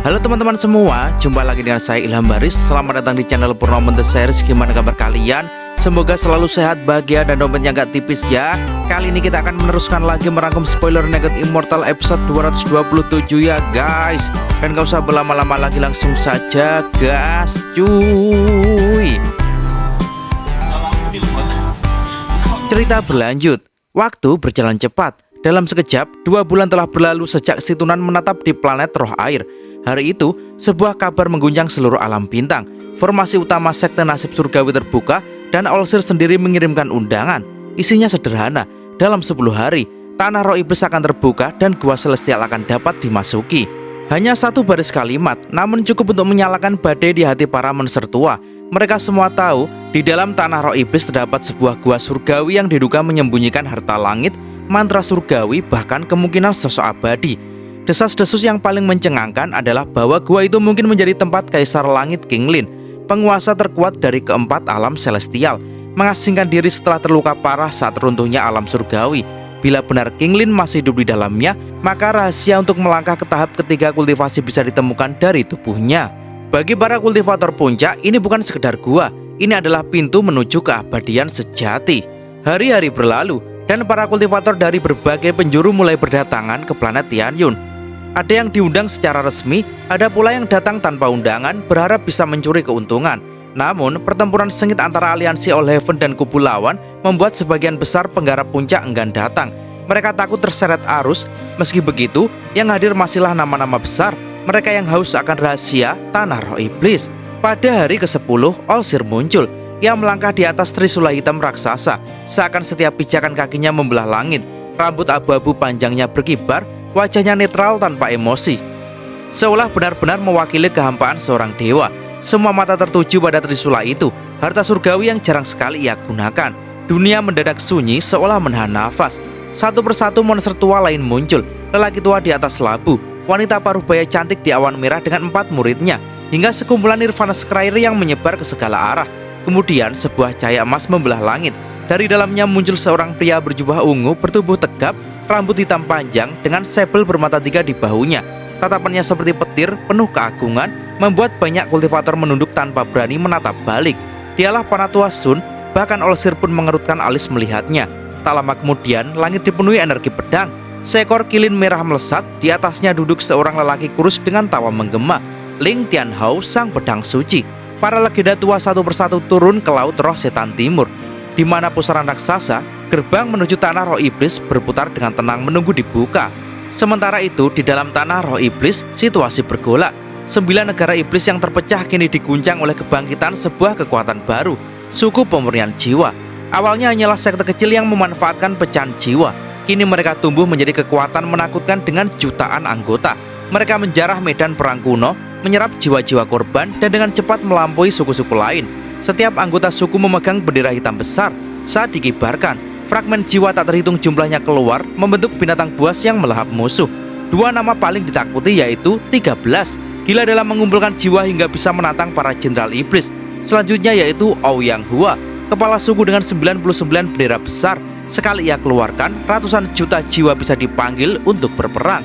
Halo teman-teman semua, jumpa lagi dengan saya Ilham Baris. Selamat datang di channel Purnomo The Series. Gimana kabar kalian? Semoga selalu sehat, bahagia, dan dompetnya gak tipis ya. Kali ini kita akan meneruskan lagi merangkum spoiler Naked Immortal episode 227 ya guys. Dan gak usah berlama-lama lagi, langsung saja gas cuy. Cerita berlanjut. Waktu berjalan cepat. Dalam sekejap, 2 bulan telah berlalu sejak Situnan menatap di planet roh air. Hari itu, sebuah kabar mengguncang seluruh alam bintang. Formasi utama sekte nasib surgawi terbuka dan Olsir sendiri mengirimkan undangan. Isinya sederhana, dalam 10 hari, tanah roh iblis akan terbuka dan gua celestial akan dapat dimasuki. Hanya satu baris kalimat, namun cukup untuk menyalakan badai di hati para monster tua. Mereka semua tahu, di dalam tanah roh iblis terdapat sebuah gua surgawi yang diduga menyembunyikan harta langit, mantra surgawi, bahkan kemungkinan sosok abadi. Desas-desus yang paling mencengangkan adalah bahwa gua itu mungkin menjadi tempat Kaisar Langit King Lin, penguasa terkuat dari keempat alam celestial, mengasingkan diri setelah terluka parah saat runtuhnya alam surgawi. Bila benar King Lin masih hidup di dalamnya, maka rahasia untuk melangkah ke tahap ketiga kultivasi bisa ditemukan dari tubuhnya. Bagi para kultivator puncak, ini bukan sekedar gua, ini adalah pintu menuju keabadian sejati. Hari-hari berlalu, dan para kultivator dari berbagai penjuru mulai berdatangan ke planet Tianyun. Ada yang diundang secara resmi, ada pula yang datang tanpa undangan, berharap bisa mencuri keuntungan. Namun, pertempuran sengit antara aliansi All Heaven dan kubu lawan membuat sebagian besar penggarap puncak enggan datang. Mereka takut terseret arus. Meski begitu, yang hadir masihlah nama-nama besar, mereka yang haus akan rahasia tanah roh iblis. Pada hari ke-10, Olsir muncul. Ia melangkah di atas trisula hitam raksasa, seakan setiap pijakan kakinya membelah langit. Rambut abu-abu panjangnya berkibar, wajahnya netral tanpa emosi, seolah benar-benar mewakili kehampaan seorang dewa. Semua mata tertuju pada trisula itu, harta surgawi yang jarang sekali ia gunakan. Dunia mendadak sunyi seolah menahan nafas. Satu persatu monster tua lain muncul. Lelaki tua di atas labu, wanita paruh baya cantik di awan merah dengan 4 muridnya, hingga sekumpulan Nirvana Scryer yang menyebar ke segala arah. Kemudian sebuah cahaya emas membelah langit. Dari dalamnya muncul seorang pria berjubah ungu, bertubuh tegap, rambut hitam panjang dengan sebel bermata 3 di bahunya. Tatapannya seperti petir, penuh keagungan, membuat banyak kultivator menunduk tanpa berani menatap balik. Dialah Panatua Sun, bahkan Olsir pun mengerutkan alis melihatnya. Tak lama kemudian, langit dipenuhi energi pedang. Seekor kilin merah melesat, di atasnya duduk seorang lelaki kurus dengan tawa menggema. Ling Tianhao, sang pedang suci. Para legenda tua satu persatu turun ke laut roh setan timur, di mana pusaran raksasa, gerbang menuju tanah roh iblis berputar dengan tenang menunggu dibuka. Sementara itu, di dalam tanah roh iblis, situasi bergolak. 9 negara iblis yang terpecah kini diguncang oleh kebangkitan sebuah kekuatan baru, suku pemurnian jiwa. Awalnya hanyalah sekte kecil yang memanfaatkan pecahan jiwa. Kini mereka tumbuh menjadi kekuatan menakutkan dengan jutaan anggota. Mereka menjarah medan perang kuno, menyerap jiwa-jiwa korban, dan dengan cepat melampaui suku-suku lain. Setiap anggota suku memegang bendera hitam besar. Saat dikibarkan, fragmen jiwa tak terhitung jumlahnya keluar, membentuk binatang buas yang melahap musuh. 2 nama paling ditakuti yaitu 13, gila dalam mengumpulkan jiwa hingga bisa menantang para jenderal iblis. Selanjutnya yaitu Ouyang Hua, kepala suku dengan 99 bendera besar. Sekali ia keluarkan, ratusan juta jiwa bisa dipanggil untuk berperang.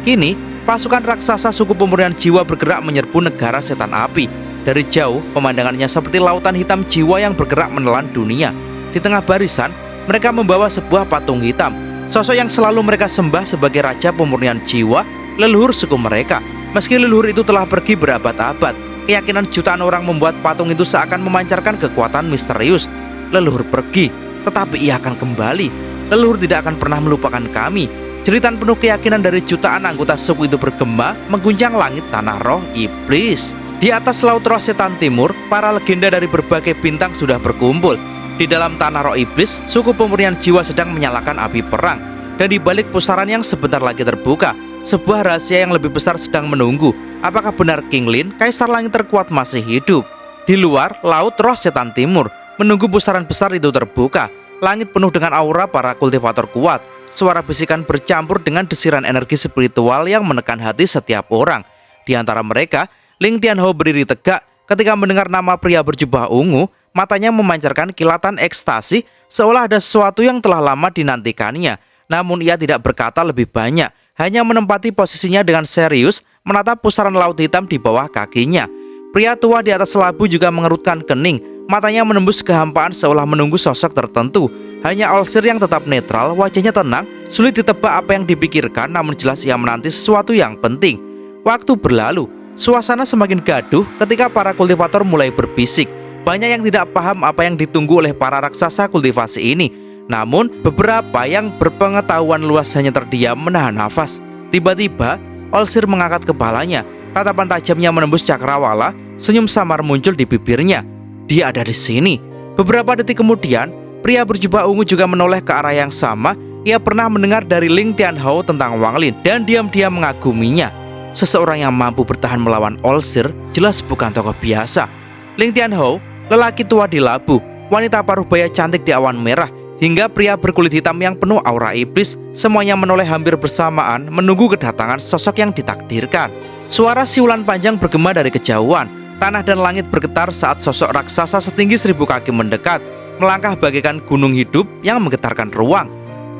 Kini, pasukan raksasa suku pemurnian jiwa bergerak menyerbu negara setan api. Dari jauh, pemandangannya seperti lautan hitam jiwa yang bergerak menelan dunia. Di tengah barisan, mereka membawa sebuah patung hitam. Sosok yang selalu mereka sembah sebagai raja pemurnian jiwa, leluhur suku mereka. Meski leluhur itu telah pergi berabad-abad, keyakinan jutaan orang membuat patung itu seakan memancarkan kekuatan misterius. Leluhur pergi, tetapi ia akan kembali. Leluhur tidak akan pernah melupakan kami. Jeritan penuh keyakinan dari jutaan anggota suku itu bergema, mengguncang langit tanah roh iblis. Di atas laut roh setan timur, para legenda dari berbagai bintang sudah berkumpul. Di dalam tanah roh iblis, suku pemurnian jiwa sedang menyalakan api perang. Dan di balik pusaran yang sebentar lagi terbuka, sebuah rahasia yang lebih besar sedang menunggu. Apakah benar King Lin, Kaisar Langit terkuat, masih hidup? Di luar, laut roh setan timur, menunggu pusaran besar itu terbuka. Langit penuh dengan aura para kultivator kuat. Suara bisikan bercampur dengan desiran energi spiritual yang menekan hati setiap orang. Di antara mereka, Ling Tianhao berdiri tegak ketika mendengar nama pria berjubah ungu. Matanya memancarkan kilatan ekstasi, seolah ada sesuatu yang telah lama dinantikannya. Namun ia tidak berkata lebih banyak, hanya menempati posisinya dengan serius, menatap pusaran laut hitam di bawah kakinya. Pria tua di atas labu juga mengerutkan kening, matanya menembus kehampaan seolah menunggu sosok tertentu. Hanya Olsir yang tetap netral, wajahnya tenang, sulit ditebak apa yang dipikirkan, namun jelas ia menanti sesuatu yang penting. Waktu berlalu, suasana semakin gaduh ketika para kultivator mulai berbisik. Banyak yang tidak paham apa yang ditunggu oleh para raksasa kultivasi ini. Namun, beberapa yang berpengetahuan luas hanya terdiam menahan nafas. Tiba-tiba, Olsir mengangkat kepalanya. Tatapan tajamnya menembus cakrawala, senyum samar muncul di bibirnya. Dia ada di sini. Beberapa detik kemudian, pria berjubah ungu juga menoleh ke arah yang sama. Ia pernah mendengar dari Ling Tianhou tentang Wang Lin dan diam-diam mengaguminya. Seseorang yang mampu bertahan melawan Olsir jelas bukan tokoh biasa. Ling Tianhou, lelaki tua di labu, wanita paruh baya cantik di awan merah, hingga pria berkulit hitam yang penuh aura iblis, semuanya menoleh hampir bersamaan menunggu kedatangan sosok yang ditakdirkan. Suara siulan panjang bergema dari kejauhan. Tanah dan langit bergetar saat sosok raksasa setinggi 1000 kaki mendekat, melangkah bagaikan gunung hidup yang menggetarkan ruang.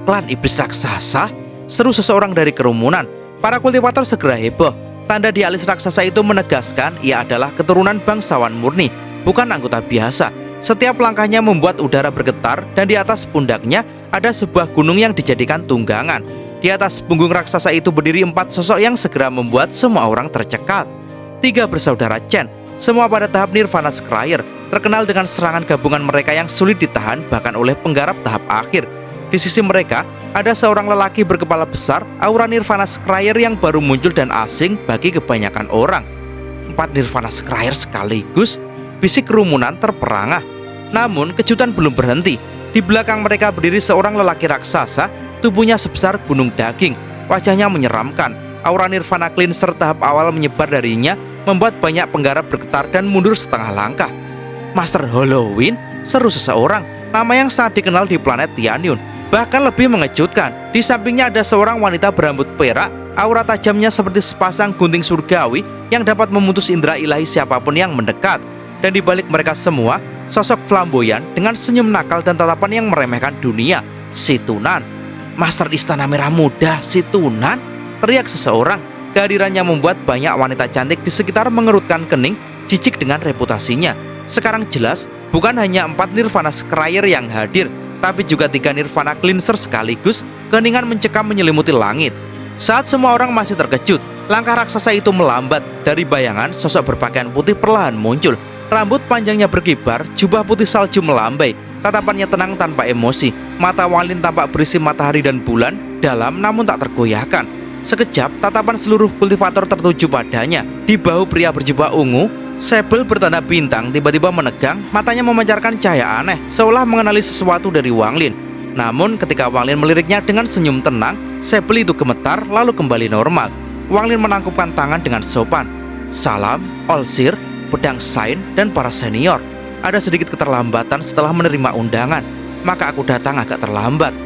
Klan iblis raksasa? Seru seseorang dari kerumunan. Para kultivator segera heboh. Tanda di alis raksasa itu menegaskan ia adalah keturunan bangsawan murni, bukan anggota biasa. Setiap langkahnya membuat udara bergetar, dan di atas pundaknya ada sebuah gunung yang dijadikan tunggangan. Di atas punggung raksasa itu berdiri 4 sosok yang segera membuat semua orang tercekat. 3 bersaudara Chen, semua pada tahap Nirvana Scryer, terkenal dengan serangan gabungan mereka yang sulit ditahan bahkan oleh penggarap tahap akhir. Di sisi mereka, ada seorang lelaki berkepala besar, aura Nirvana Scryer yang baru muncul dan asing bagi kebanyakan orang. 4 Nirvana Scryer sekaligus, bisik kerumunan terperangah. Namun kejutan belum berhenti. Di belakang mereka berdiri seorang lelaki raksasa, tubuhnya sebesar gunung daging, wajahnya menyeramkan. Aura Nirvana Cleanser tahap awal menyebar darinya, membuat banyak penggarap bergetar dan mundur setengah langkah. Master Halloween? Seru seseorang, nama yang sangat dikenal di planet Tianyun. Bahkan lebih mengejutkan, di sampingnya ada seorang wanita berambut perak, aura tajamnya seperti sepasang gunting surgawi yang dapat memutus indera ilahi siapapun yang mendekat. Dan di balik mereka semua, sosok flamboyan dengan senyum nakal dan tatapan yang meremehkan dunia, si Tunan. Master Istana Merah Muda, si Tunan? Teriak seseorang. Kehadirannya membuat banyak wanita cantik di sekitar mengerutkan kening, jijik dengan reputasinya. Sekarang jelas, bukan hanya 4 Nirvana Scryer yang hadir, tapi juga 3 Nirvana Cleanser sekaligus. Keningan mencekam menyelimuti langit. Saat semua orang masih terkejut, langkah raksasa itu melambat. Dari bayangan, sosok berpakaian putih perlahan muncul. Rambut panjangnya berkibar, jubah putih salju melambai. Tatapannya tenang tanpa emosi. Mata Wang Lin tampak berisi matahari dan bulan, dalam namun tak tergoyahkan. Sekejap, tatapan seluruh kultivator tertuju padanya. Di bahu pria berjubah ungu, Sebel bertanda bintang tiba-tiba menegang, matanya memancarkan cahaya aneh, seolah mengenali sesuatu dari Wang Lin. Namun ketika Wang Lin meliriknya dengan senyum tenang, Sebel itu gemetar lalu kembali normal. Wang Lin menangkupkan tangan dengan sopan. Salam, Olsir, pedang Sain, dan para senior. Ada sedikit keterlambatan setelah menerima undangan, maka aku datang agak terlambat.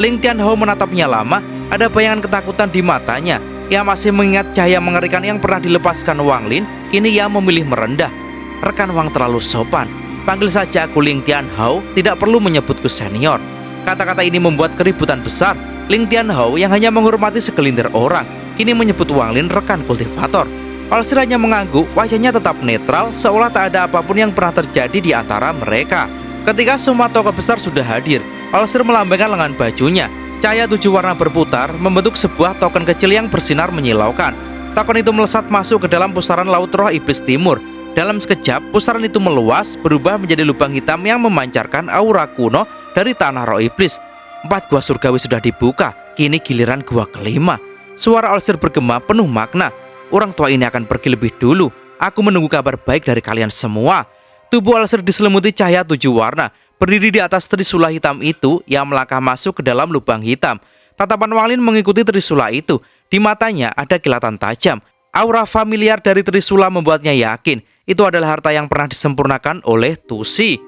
Ling Tianhou menatapnya lama, ada bayangan ketakutan di matanya. Ia masih mengingat cahaya mengerikan yang pernah dilepaskan Wang Lin. Kini ia memilih merendah. Rekan Wang terlalu sopan, panggil saja aku Ling Tianhou, tidak perlu menyebutku senior. Kata-kata ini membuat keributan besar. Ling Tianhou yang hanya menghormati segelintir orang, kini menyebut Wang Lin rekan kultivator. Olsir hanya mengangguk, wajahnya tetap netral, seolah tak ada apapun yang pernah terjadi di antara mereka. Ketika semua tokoh besar sudah hadir, Olsir melambaikan lengan bajunya. Cahaya 7 warna berputar, membentuk sebuah token kecil yang bersinar menyilaukan. Token itu melesat masuk ke dalam pusaran laut roh iblis timur. Dalam sekejap, pusaran itu meluas, berubah menjadi lubang hitam yang memancarkan aura kuno dari tanah roh iblis. 4 gua surgawi sudah dibuka, kini giliran gua kelima. Suara Olsir bergema penuh makna. Orang tua ini akan pergi lebih dulu. Aku menunggu kabar baik dari kalian semua. Tubuh Olsir diselimuti cahaya 7 warna. Berdiri di atas trisula hitam itu, ia melangkah masuk ke dalam lubang hitam. Tatapan Wang Lin mengikuti trisula itu. Di matanya ada kilatan tajam. Aura familiar dari trisula membuatnya yakin itu adalah harta yang pernah disempurnakan oleh Tusi.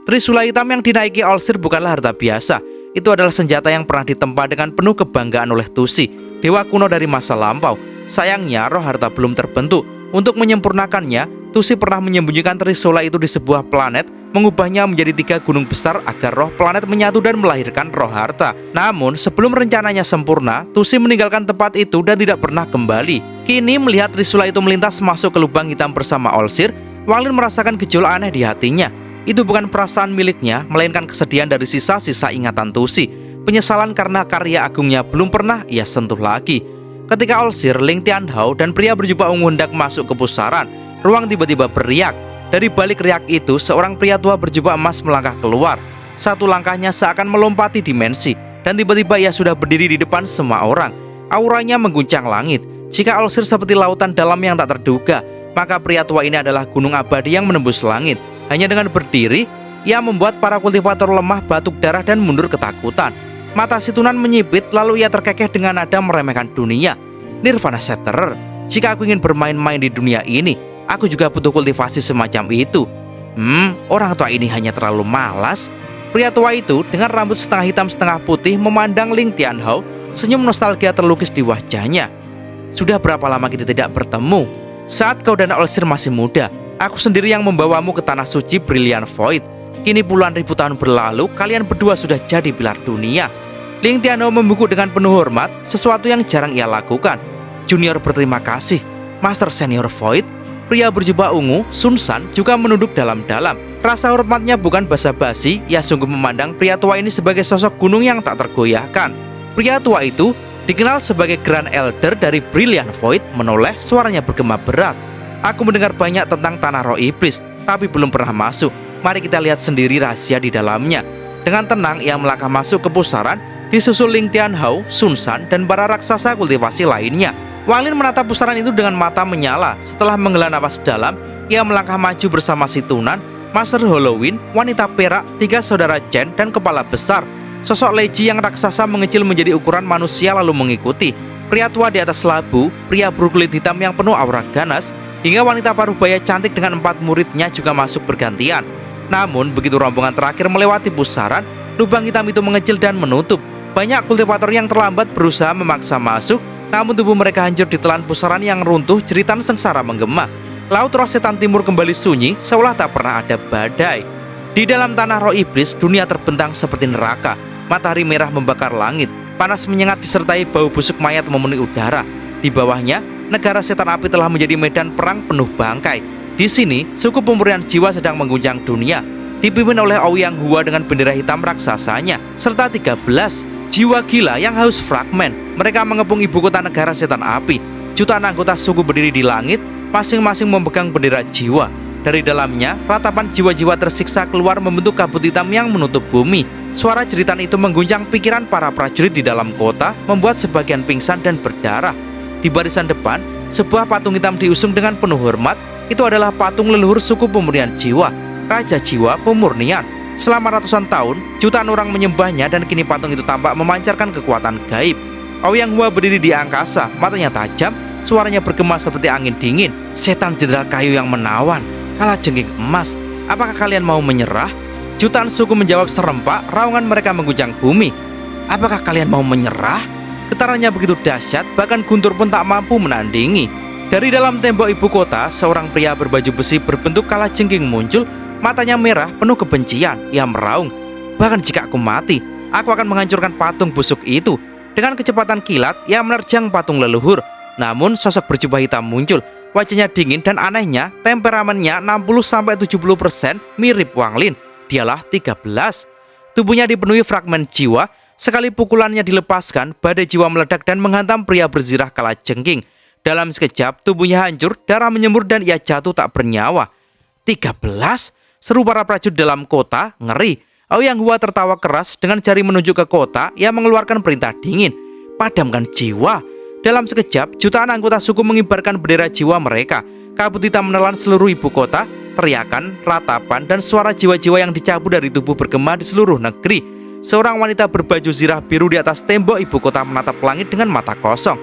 Trisula hitam yang dinaiki Olsir bukanlah harta biasa. Itu adalah senjata yang pernah ditempa dengan penuh kebanggaan oleh Tusi, dewa kuno dari masa lampau. Sayangnya roh harta belum terbentuk. Untuk menyempurnakannya, Tusi pernah menyembunyikan trisula itu di sebuah planet mengubahnya menjadi 3 gunung besar agar roh planet menyatu dan melahirkan roh harta. Namun, sebelum rencananya sempurna, Tusi meninggalkan tempat itu dan tidak pernah kembali. Kini melihat Trisula itu melintas masuk ke lubang hitam bersama Olsir, Wang Lin merasakan gejolak aneh di hatinya. Itu bukan perasaan miliknya, melainkan kesedihan dari sisa-sisa ingatan Tusi. Penyesalan karena karya agungnya belum pernah ia sentuh lagi. Ketika Olsir, Ling Tianhao, dan pria berjubah ungu hendak masuk ke pusaran, Ruang tiba-tiba beriak. Dari balik riak itu, seorang pria tua berjubah emas melangkah keluar. Satu langkahnya seakan melompati dimensi, dan tiba-tiba ia sudah berdiri di depan semua orang. Auranya mengguncang langit. Jika Olsir seperti lautan dalam yang tak terduga, maka pria tua ini adalah gunung abadi yang menembus langit. Hanya dengan berdiri, ia membuat para kultivator lemah, batuk darah, dan mundur ketakutan. Mata si Tunan menyipit, lalu ia terkekeh dengan nada meremehkan dunia. Nirvana Shatterer, jika aku ingin bermain-main di dunia ini, aku juga butuh kultivasi semacam itu. Orang tua ini hanya terlalu malas. Pria tua itu dengan rambut setengah hitam setengah putih memandang Ling Tianhao, senyum nostalgia terlukis di wajahnya. Sudah berapa lama kita tidak bertemu? Saat kau dan Olsir masih muda, aku sendiri yang membawamu ke tanah suci Brilliant Void. Kini puluhan ribu tahun berlalu, kalian berdua sudah jadi pilar dunia. Ling Tianhao membungkuk dengan penuh hormat, sesuatu yang jarang ia lakukan. Junior berterima kasih. Master Senior Void, pria berjubah ungu, Sun San, juga menunduk dalam-dalam. Rasa hormatnya bukan basa-basi, ia sungguh memandang pria tua ini sebagai sosok gunung yang tak tergoyahkan. Pria tua itu dikenal sebagai Grand Elder dari Brilliant Void, menoleh, suaranya bergema berat. Aku mendengar banyak tentang tanah roh iblis, tapi belum pernah masuk. Mari kita lihat sendiri rahasia di dalamnya. Dengan tenang ia melangkah masuk ke pusaran, disusul Ling Tianhao, Sun San, dan para raksasa kultivasi lainnya. Wang Lin menatap pusaran itu dengan mata menyala. Setelah menghela napas dalam, ia melangkah maju bersama si Tunan, Master Halloween, wanita perak, 3 saudara Chen, dan kepala besar. Sosok Leji yang raksasa mengecil menjadi ukuran manusia lalu mengikuti. Pria tua di atas labu, pria berkulit hitam yang penuh aura ganas, hingga wanita parubaya cantik dengan 4 muridnya juga masuk bergantian. Namun, begitu rombongan terakhir melewati pusaran, lubang hitam itu mengecil dan menutup. Banyak kultivator yang terlambat berusaha memaksa masuk, namun tubuh mereka hancur ditelan pusaran yang runtuh, jeritan sengsara menggema. Laut roh setan timur kembali sunyi, seolah tak pernah ada badai. Di dalam tanah roh iblis, dunia terbentang seperti neraka. Matahari merah membakar langit, panas menyengat disertai bau busuk mayat memenuhi udara. Di bawahnya, negara setan api telah menjadi medan perang penuh bangkai. Di sini, suku pemurnian jiwa sedang mengguncang dunia, dipimpin oleh Ouyang Hua dengan bendera hitam raksasanya, serta 13 jiwa gila yang haus fragmen. Mereka mengepung ibu kota negara setan api. Jutaan anggota suku berdiri di langit, masing-masing memegang bendera jiwa. Dari dalamnya, ratapan jiwa-jiwa tersiksa keluar membentuk kabut hitam yang menutup bumi. Suara jeritan itu mengguncang pikiran para prajurit di dalam kota, membuat sebagian pingsan dan berdarah. Di barisan depan, sebuah patung hitam diusung dengan penuh hormat. Itu adalah patung leluhur suku pemurnian jiwa, Raja Jiwa Pemurnian. Selama ratusan tahun, jutaan orang menyembahnya dan kini patung itu tampak memancarkan kekuatan gaib. Ouyang Hua berdiri di angkasa, matanya tajam, suaranya bergema seperti angin dingin. Setan jenderal kayu yang menawan, kala jengking emas, apakah kalian mau menyerah? Jutaan suku menjawab serempak, raungan mereka mengguncang bumi. Apakah kalian mau menyerah? Getarannya begitu dahsyat, bahkan guntur pun tak mampu menandingi. Dari dalam tembok ibu kota, seorang pria berbaju besi berbentuk kalajengking muncul. Matanya merah, penuh kebencian. Ia meraung, bahkan jika aku mati, aku akan menghancurkan patung busuk itu. Dengan kecepatan kilat, ia menerjang patung leluhur. Namun sosok berjubah hitam muncul. Wajahnya dingin dan anehnya, temperamennya 60-70% mirip Wang Lin. Dialah 13. Tubuhnya dipenuhi fragmen jiwa. Sekali pukulannya dilepaskan, badai jiwa meledak dan menghantam pria berzirah kalajengking. Dalam sekejap, tubuhnya hancur, darah menyembur dan ia jatuh tak bernyawa. 13? Seru para prajurit dalam kota, ngeri. Ouyang Hua tertawa keras dengan jari menunjuk ke kota. Ia mengeluarkan perintah dingin, padamkan jiwa. Dalam sekejap, jutaan anggota suku mengibarkan bendera jiwa mereka. Kabut hitam menelan seluruh ibu kota. Teriakan, ratapan, dan suara jiwa-jiwa yang dicabut dari tubuh bergema di seluruh negeri. Seorang wanita berbaju zirah biru di atas tembok ibu kota menatap langit dengan mata kosong.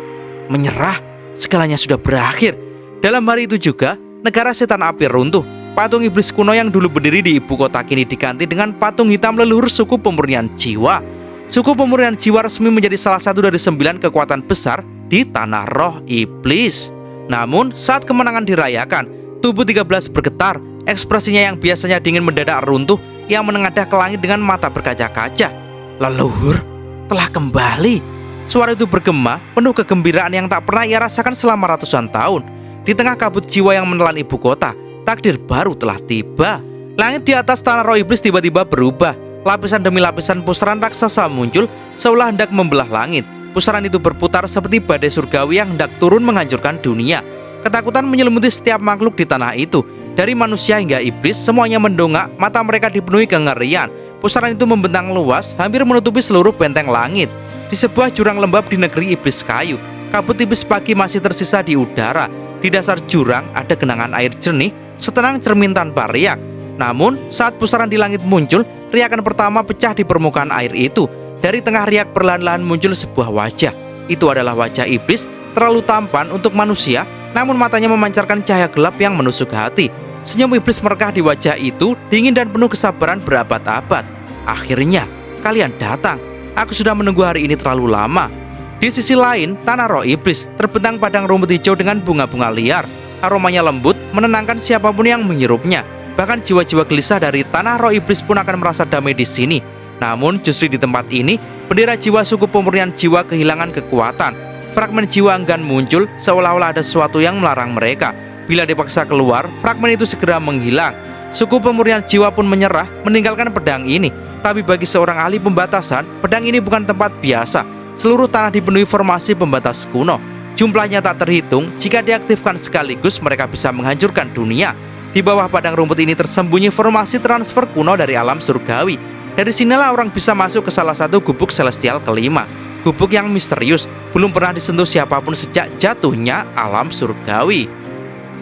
Menyerah, segalanya sudah berakhir. Dalam hari itu juga, negara setan api runtuh. Patung iblis kuno yang dulu berdiri di ibu kota kini diganti dengan patung hitam leluhur suku pemurnian jiwa. Suku pemurnian jiwa resmi menjadi salah satu dari 9 kekuatan besar di tanah roh iblis. Namun, saat kemenangan dirayakan, tubuh 13 bergetar. Ekspresinya yang biasanya dingin mendadak runtuh. Ia menengadah ke langit dengan mata berkaca-kaca. Leluhur telah kembali. Suara itu bergema, penuh kegembiraan yang tak pernah ia rasakan selama ratusan tahun. Di tengah kabut jiwa yang menelan ibu kota, takdir baru telah tiba. Langit di atas tanah roh iblis tiba-tiba berubah. Lapisan demi lapisan pusaran raksasa muncul, seolah hendak membelah langit. Pusaran itu berputar seperti badai surgawi yang hendak turun menghancurkan dunia. Ketakutan menyelimuti setiap makhluk di tanah itu. Dari manusia hingga iblis, semuanya mendongak, mata mereka dipenuhi kengerian. Pusaran itu membentang luas, hampir menutupi seluruh benteng langit. Di sebuah jurang lembab di negeri iblis kayu, kabut tipis pagi masih tersisa di udara. Di dasar jurang ada genangan air jernih, setenang cermin tanpa riak. Namun, saat pusaran di langit muncul, riakan pertama pecah di permukaan air itu. Dari tengah riak perlahan-lahan muncul sebuah wajah. Itu adalah wajah iblis, terlalu tampan untuk manusia, namun matanya memancarkan cahaya gelap yang menusuk hati. Senyum iblis merekah di wajah itu, dingin dan penuh kesabaran berabad-abad. Akhirnya, kalian datang. Aku sudah menunggu hari ini terlalu lama. Di sisi lain, tanah roh iblis terbentang padang rumput hijau dengan bunga-bunga liar. Aromanya lembut, menenangkan siapapun yang menyerupnya. Bahkan jiwa-jiwa gelisah dari tanah roh iblis pun akan merasa damai di sini. Namun justru di tempat ini, bendera jiwa suku pemurnian jiwa kehilangan kekuatan. Fragmen jiwa enggan muncul, seolah-olah ada sesuatu yang melarang mereka. Bila dipaksa keluar, fragmen itu segera menghilang. Suku pemurnian jiwa pun menyerah, meninggalkan pedang ini. Tapi bagi seorang ahli pembatasan, pedang ini bukan tempat biasa. Seluruh tanah dipenuhi formasi pembatas kuno. Jumlahnya tak terhitung, jika diaktifkan sekaligus mereka bisa menghancurkan dunia. Di bawah padang rumput ini tersembunyi formasi transfer kuno dari alam surgawi. Dari sinilah orang bisa masuk ke salah satu gubuk celestial kelima. Gubuk yang misterius, belum pernah disentuh siapapun sejak jatuhnya alam surgawi.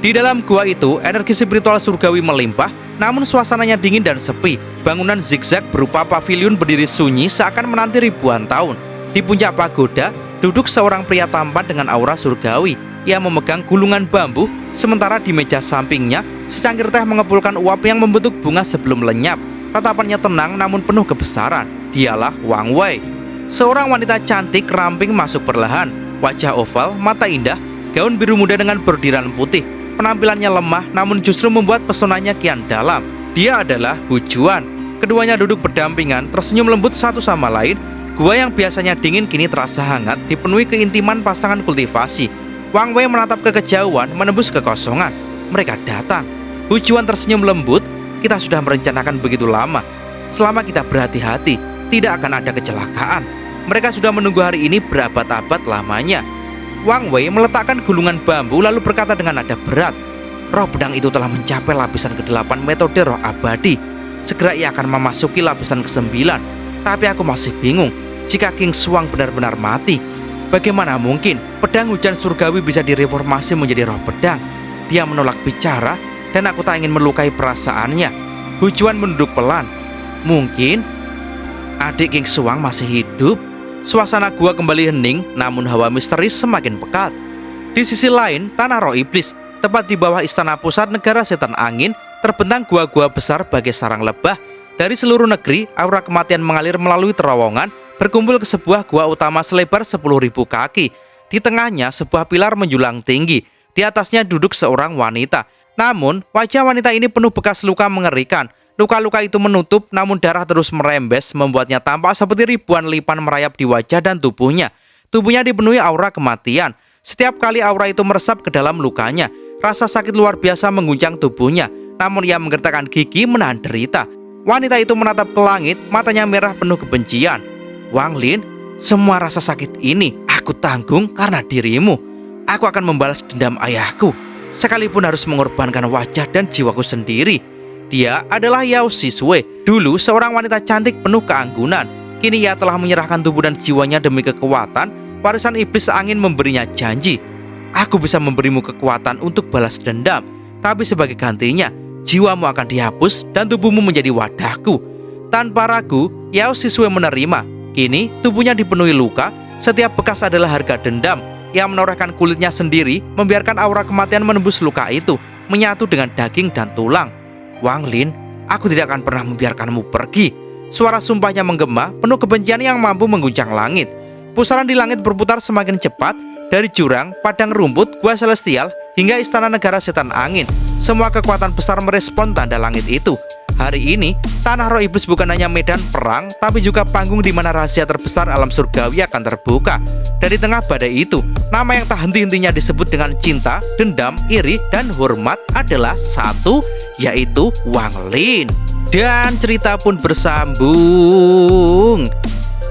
Di dalam gua itu, energi spiritual surgawi melimpah, namun suasananya dingin dan sepi. Bangunan zigzag berupa paviliun berdiri sunyi seakan menanti ribuan tahun. Di puncak pagoda, duduk seorang pria tampan dengan aura surgawi. Ia memegang gulungan bambu, sementara di meja sampingnya, secangkir teh mengepulkan uap yang membentuk bunga sebelum lenyap. Tatapannya tenang namun penuh kebesaran. Dialah Wang Wei. Seorang wanita cantik ramping masuk perlahan. Wajah oval, mata indah, gaun biru muda dengan bordiran putih. Penampilannya lemah namun justru membuat pesonanya kian dalam. Dia adalah Hu Juan. Keduanya duduk berdampingan, tersenyum lembut satu sama lain. Gua yang biasanya dingin kini terasa hangat, dipenuhi keintiman pasangan kultivasi. Wang Wei menatap ke kejauhan, menembus kekosongan. Mereka datang. Hu Juan tersenyum lembut. Kita sudah merencanakan begitu lama. Selama kita berhati-hati, tidak akan ada kecelakaan. Mereka sudah menunggu hari ini berabad-abad lamanya. Wang Wei meletakkan gulungan bambu lalu berkata dengan nada berat, roh pedang itu telah mencapai lapisan ke-8 metode roh abadi. Segera ia akan memasuki lapisan ke-9. Tapi aku masih bingung, jika King Shuang benar-benar mati, bagaimana mungkin pedang hujan surgawi bisa direformasi menjadi roh pedang? Dia menolak bicara dan aku tak ingin melukai perasaannya. Hu Juan menunduk pelan. Mungkin adik King Shuang masih hidup. Suasana gua kembali hening, namun hawa misteri semakin pekat. Di sisi lain, tanah roh iblis, tepat di bawah istana pusat negara setan angin, terbentang gua-gua besar bagai sarang lebah. Dari seluruh negeri, aura kematian mengalir melalui terowongan, berkumpul ke sebuah gua utama selebar 10.000 kaki. Di tengahnya, sebuah pilar menjulang tinggi. Di atasnya duduk seorang wanita. Namun, wajah wanita ini penuh bekas luka mengerikan. Luka-luka itu menutup, namun darah terus merembes, membuatnya tampak seperti ribuan lipan merayap di wajah dan tubuhnya. Tubuhnya dipenuhi aura kematian. Setiap kali aura itu meresap ke dalam lukanya, rasa sakit luar biasa mengguncang tubuhnya. Namun ia menggertakkan gigi menahan derita. Wanita itu menatap ke langit, matanya merah penuh kebencian. Wang Lin, semua rasa sakit ini aku tanggung karena dirimu. Aku akan membalas dendam ayahku, sekalipun harus mengorbankan wajah dan jiwaku sendiri. Dia adalah Yao Sisue, dulu seorang wanita cantik penuh keanggunan. Kini ia telah menyerahkan tubuh dan jiwanya demi kekuatan. Warisan iblis angin memberinya janji. Aku bisa memberimu kekuatan untuk balas dendam, tapi sebagai gantinya, jiwamu akan dihapus dan tubuhmu menjadi wadahku. Tanpa ragu, Yao Sisue menerima. Kini tubuhnya dipenuhi luka. Setiap bekas adalah harga dendam. Ia menorehkan kulitnya sendiri, membiarkan aura kematian menembus luka itu, menyatu dengan daging dan tulang. Wang Lin, aku tidak akan pernah membiarkanmu pergi. Suara sumpahnya menggema, penuh kebencian yang mampu mengguncang langit. Pusaran di langit berputar semakin cepat. Dari jurang, padang rumput, gua celestial, hingga istana negara setan angin. semua kekuatan besar merespon tanda langit itu. Hari ini, Tanah Roh Iblis bukan hanya medan perang, tapi juga panggung di mana rahasia terbesar alam surgawi akan terbuka. Dari tengah badai itu, nama yang tak henti-hentinya disebut dengan cinta, dendam, iri, dan hormat adalah satu, yaitu Wang Lin. Dan cerita pun bersambung.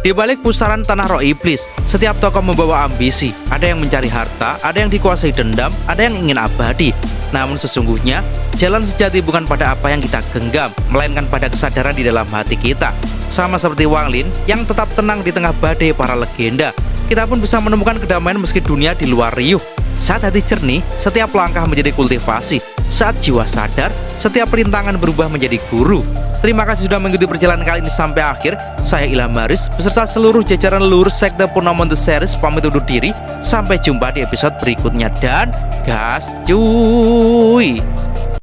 Di balik pusaran Tanah Roh Iblis, setiap tokoh membawa ambisi. Ada yang mencari harta, ada yang dikuasai dendam, ada yang ingin abadi. Namun sesungguhnya, jalan sejati bukan pada apa yang kita genggam, melainkan pada kesadaran di dalam hati kita. Sama seperti Wang Lin yang tetap tenang di tengah badai para legenda, kita pun bisa menemukan kedamaian meski dunia di luar riuh. Saat hati jernih, setiap langkah menjadi kultivasi. Saat jiwa sadar, setiap rintangan berubah menjadi guru. Terima kasih sudah mengikuti perjalanan kali ini sampai akhir. Saya Ilham Haris beserta seluruh jajaran leluhur sekte Purnama The Series pamit undur diri. Sampai jumpa di episode berikutnya dan gas cuy.